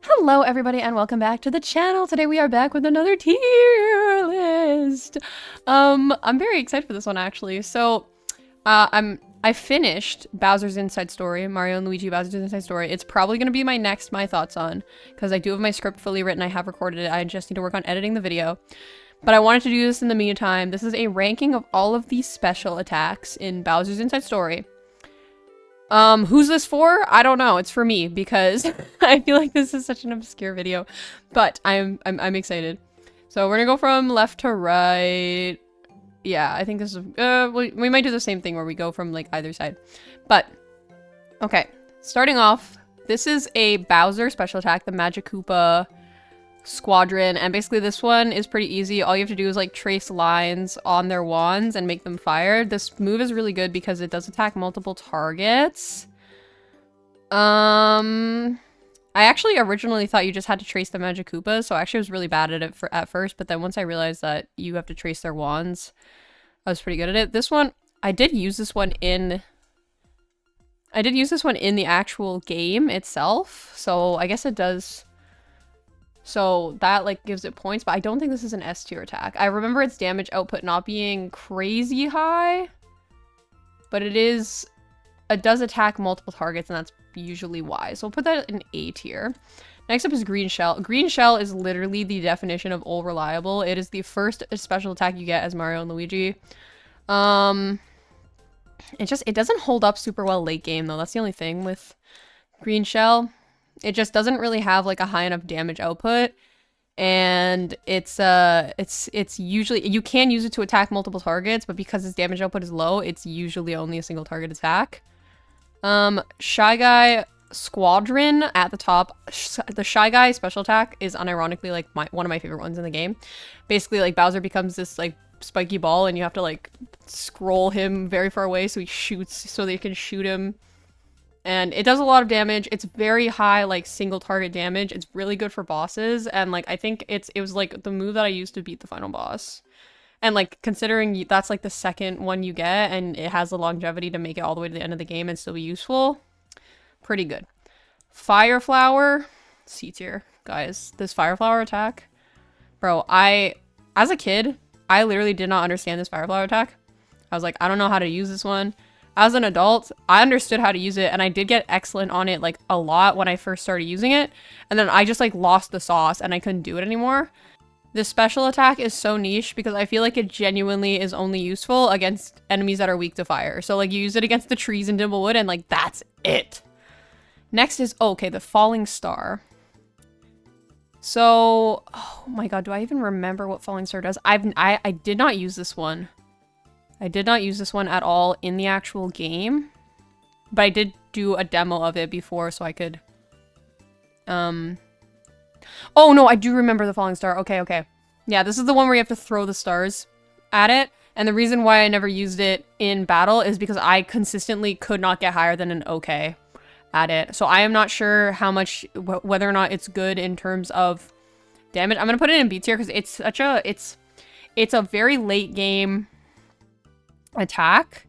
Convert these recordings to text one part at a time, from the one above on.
Hello everybody and welcome back to the channel. Today we are back with another tier list. I'm very excited for this one actually. So, I finished Bowser's Inside Story, Mario and Luigi Bowser's Inside Story. It's probably going to be my next My Thoughts on, because I do have my script fully written, I have recorded it, I just need to work on editing the video. But I wanted to do this in the meantime. This is a ranking of all of the special attacks in Bowser's Inside Story. Who's this for? I don't know. It's for me because I feel like this is such an obscure video, but I'm excited. So we're gonna go from left to right. Yeah, I think this is, we might do the same thing where we go from like either side, but okay. Starting off, this is a Bowser special attack, the Magic Koopa Squadron, and basically this one is pretty easy. All you have to do is like trace lines on their wands and make them fire. This move is really good because it does attack multiple targets. I actually originally thought you just had to trace the Magic Koopas, so I actually was really bad at it at first, but then once I realized that you have to trace their wands, I was pretty good at it. This one, I did use this one in the actual game itself, so I guess it does. So that like gives it points, but I don't think this is an S tier attack. I remember its damage output not being crazy high, but it does attack multiple targets, and that's usually why. So we'll put that in A tier. Next up is Green Shell. Green Shell is literally the definition of all reliable. It is the first special attack you get as Mario and Luigi. It doesn't hold up super well late game though. That's the only thing with Green Shell. It just doesn't really have like a high enough damage output, and it's usually, you can use it to attack multiple targets, but because its damage output is low, it's usually only a single target attack. Shy Guy Squadron at the top. The Shy Guy special attack is unironically like one of my favorite ones in the game. Basically, like Bowser becomes this like spiky ball, and you have to like scroll him very far away so he shoots, so that you can shoot him. And it does a lot of damage. It's very high, like, single target damage. It's really good for bosses. And, like, I think it was, like, the move that I used to beat the final boss. And, like, considering that's, like, the second one you get, and it has the longevity to make it all the way to the end of the game and still be useful, pretty good. Fire Flower. C tier. Guys, this Fire Flower attack. Bro, as a kid, I literally did not understand this Fire Flower attack. I was like, I don't know how to use this one. As an adult, I understood how to use it, and I did get excellent on it, like, a lot when I first started using it, and then I just, like, lost the sauce, and I couldn't do it anymore. This special attack is so niche because I feel like it genuinely is only useful against enemies that are weak to fire. So, like, you use it against the trees in Dimblewood, and, like, that's it. Next is, okay, the Falling Star. So, oh my god, do I even remember what Falling Star does? I did not use this one. I did not use this one at all in the actual game, but I did do a demo of it before so I could, oh no, I do remember the Falling Star. Okay. Yeah, this is the one where you have to throw the stars at it, and the reason why I never used it in battle is because I consistently could not get higher than an okay at it. So I am not sure how much, whether or not it's good in terms of damage. I'm gonna put it in B tier because it's such a, it's a very late game attack,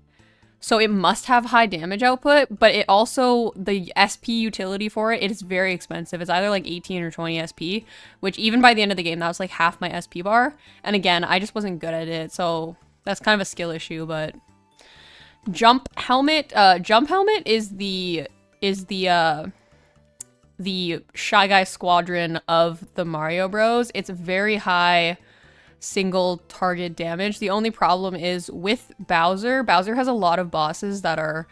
so it must have high damage output, but it also, the SP utility for it is very expensive. It's either like 18 or 20 SP, which even by the end of the game, that was like half my SP bar. And again, I just wasn't good at it, so that's kind of a skill issue. But Jump Helmet is the Shy Guy Squadron of the Mario Bros. It's very high single target damage. The only problem is with Bowser has a lot of bosses that are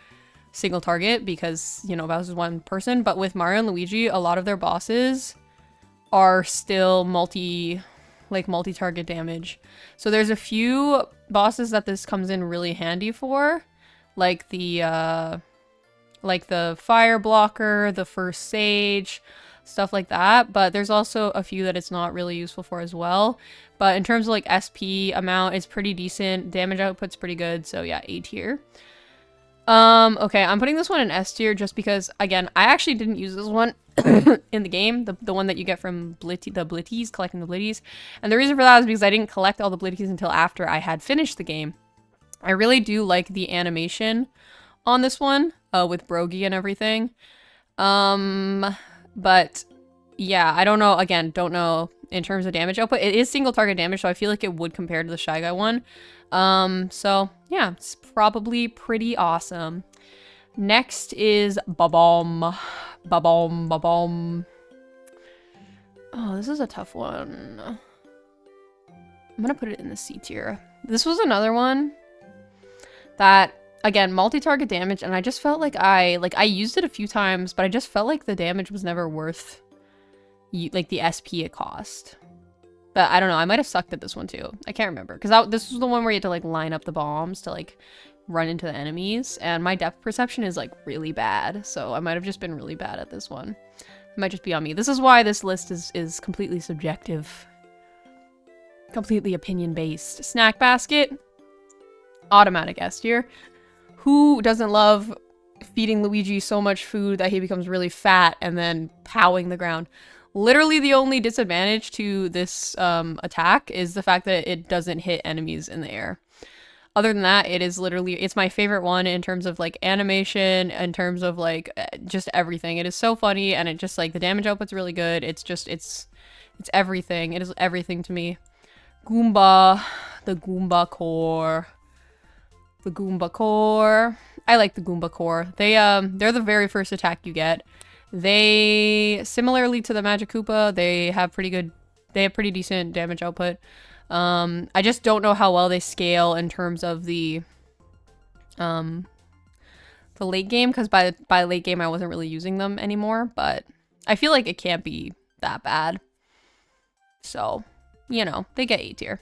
single target because, you know, Bowser's one person, but with Mario and Luigi, a lot of their bosses are still multi-target damage. So there's a few bosses that this comes in really handy for, like the Fire Blocker, the First Sage, stuff like that, but there's also a few that it's not really useful for as well. But in terms of like SP amount, it's pretty decent. Damage output's pretty good, so yeah, A tier. Okay, I'm putting this one in S tier just because, again, I actually didn't use this one in the game, the one that you get from the Blitties, collecting the Blitties. And the reason for that is because I didn't collect all the Blitties until after I had finished the game. I really do like the animation on this one, with Brogy and everything. But yeah, I don't know. Again, don't know in terms of damage output. It is single target damage, so I feel like it would compare to the Shy Guy one. So yeah, it's probably pretty awesome. Next is Ba-Bomb. Ba-Bomb, Ba-Bomb. Oh, this is a tough one. I'm gonna put it in the C tier. This was another one that, again, multi-target damage, and I just felt like I used it a few times, but I just felt like the damage was never worth like the SP it cost. But I don't know, I might have sucked at this one too. I can't remember, because this was the one where you had to like line up the bombs to like run into the enemies, and my depth perception is like really bad, so I might have just been really bad at this one. It might just be on me. This is why this list is completely subjective. Completely opinion-based. Snack basket. Automatic S tier. Who doesn't love feeding Luigi so much food that he becomes really fat and then powing the ground? Literally the only disadvantage to this attack is the fact that it doesn't hit enemies in the air. Other than that, it is literally, it's my favorite one in terms of like animation, in terms of like just everything. It is so funny, and it just like the damage output's really good. It's just, it's everything. It is everything to me. Goomba, the Goomba core. The Goomba core. I like the Goomba core. They're the very first attack you get. They, similarly to the Magic Koopa, they have pretty decent damage output. I just don't know how well they scale in terms of the late game, because by late game I wasn't really using them anymore, but I feel like it can't be that bad. So, you know, they get A tier.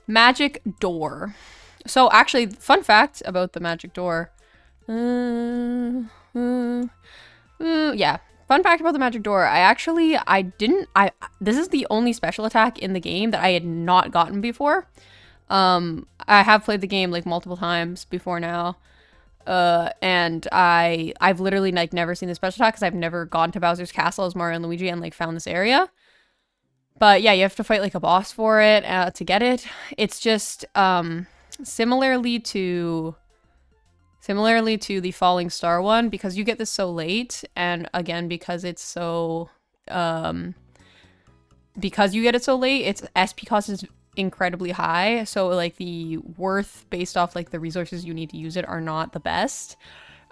Magic Door. So actually, fun fact about the Magic Door. Yeah. Fun fact about the Magic Door, this is the only special attack in the game that I had not gotten before. I have played the game like multiple times before now. And I've literally like never seen the special attack because I've never gone to Bowser's Castle as Mario and Luigi and like found this area. But yeah, you have to fight like a boss for it to get it. It's just similarly to the Falling Star one, because you get this so late, and again, because it's so because you get it so late, its SP cost is incredibly high, so like the worth based off like the resources you need to use it are not the best.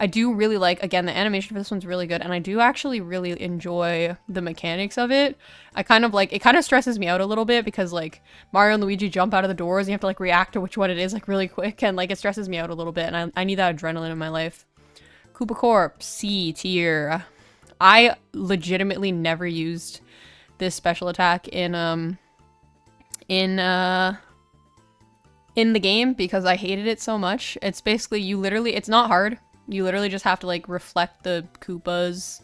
I do really like, again, the animation for this one's really good, and I do actually really enjoy the mechanics of it. I kind of like, it kind of stresses me out a little bit because like Mario and Luigi jump out of the doors and you have to like react to which one it is like really quick, and like it stresses me out a little bit, and I need that adrenaline in my life. Koopa Corp, C tier. I legitimately never used this special attack in the game because I hated it so much. It's basically, it's not hard. You literally just have to like reflect the Koopas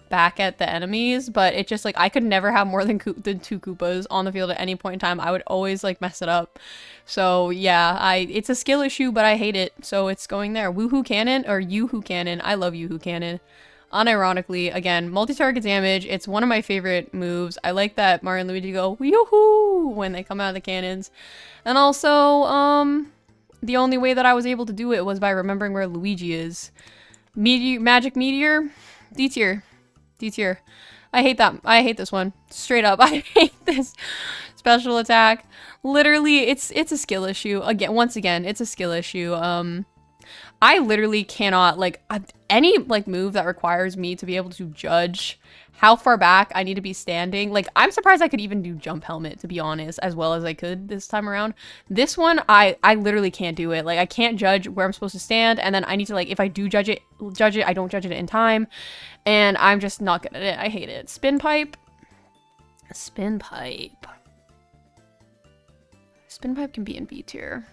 back at the enemies, but it just like, I could never have more than 2 Koopas on the field at any point in time. I would always like mess it up. So yeah, it's a skill issue, but I hate it. So it's going there. Woohoo Cannon, or Yoo-Hoo Cannon. I love Yoo-Hoo Cannon. Unironically, again, multi-target damage. It's one of my favorite moves. I like that Mario and Luigi go yoo-hoo when they come out of the cannons. And also, the only way that I was able to do it was by remembering where Luigi is. Magic Meteor, D tier. D tier. I hate that. I hate this one. Straight up. I hate this special attack. Literally, it's a skill issue. Once again, it's a skill issue. I literally cannot, like, any, like, move that requires me to be able to judge how far back I need to be standing. Like, I'm surprised I could even do jump helmet, to be honest, as well as I could this time around. This one, I literally can't do it. Like, I can't judge where I'm supposed to stand, and then I need to, like, if I do judge it, I don't judge it in time, and I'm just not good at it. I hate it. Spin pipe. Spin pipe. Spin pipe can be in B tier.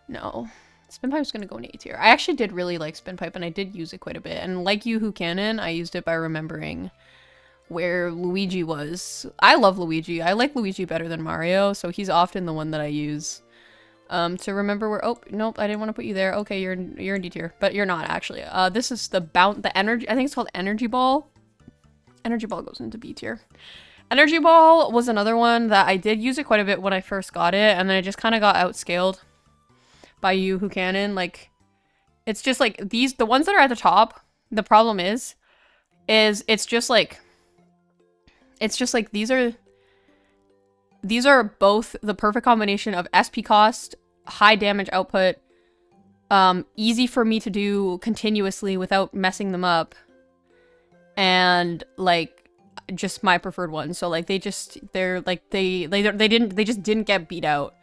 No. Spin Pipe's gonna go in A tier. I actually did really like Spin Pipe, and I did use it quite a bit. And like Yoo-Hoo Cannon, I used it by remembering where Luigi was. I love Luigi. I like Luigi better than Mario, so he's often the one that I use to remember where. Oh, nope, I didn't want to put you there. Okay, you're in D tier, but you're not actually. This is the energy. I think it's called Energy Ball. Energy Ball goes into B tier. Energy Ball was another one that I did use it quite a bit when I first got it, and then it just kind of got outscaled by Yoo-Hoo Cannon. Like, it's just like the ones that are at the top, the problem is it's just like it's just like these are both the perfect combination of SP cost, high damage output, easy for me to do continuously without messing them up, and like just my preferred one. So like they just didn't get beat out.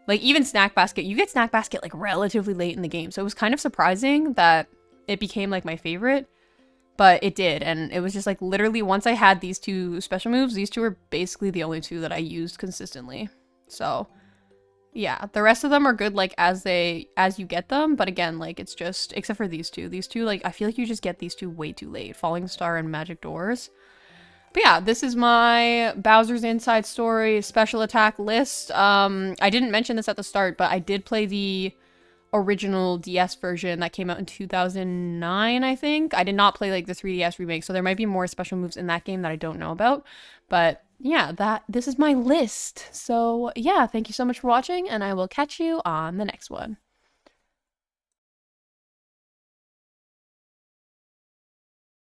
Like even Snack Basket, you get Snack Basket like relatively late in the game, so it was kind of surprising that it became like my favorite, but it did. And it was just like literally once I had these two special moves, these two were basically the only two that I used consistently. So yeah, the rest of them are good like as you get them, but again, like it's just, except for these two, like I feel like you just get these two way too late, Falling Star and Magic Doors. But yeah, this is my Bowser's Inside Story special attack list. I didn't mention this at the start, but I did play the original DS version that came out in 2009, I think. I did not play like the 3DS remake, so there might be more special moves in that game that I don't know about. But yeah, this is my list. So yeah, thank you so much for watching, and I will catch you on the next one.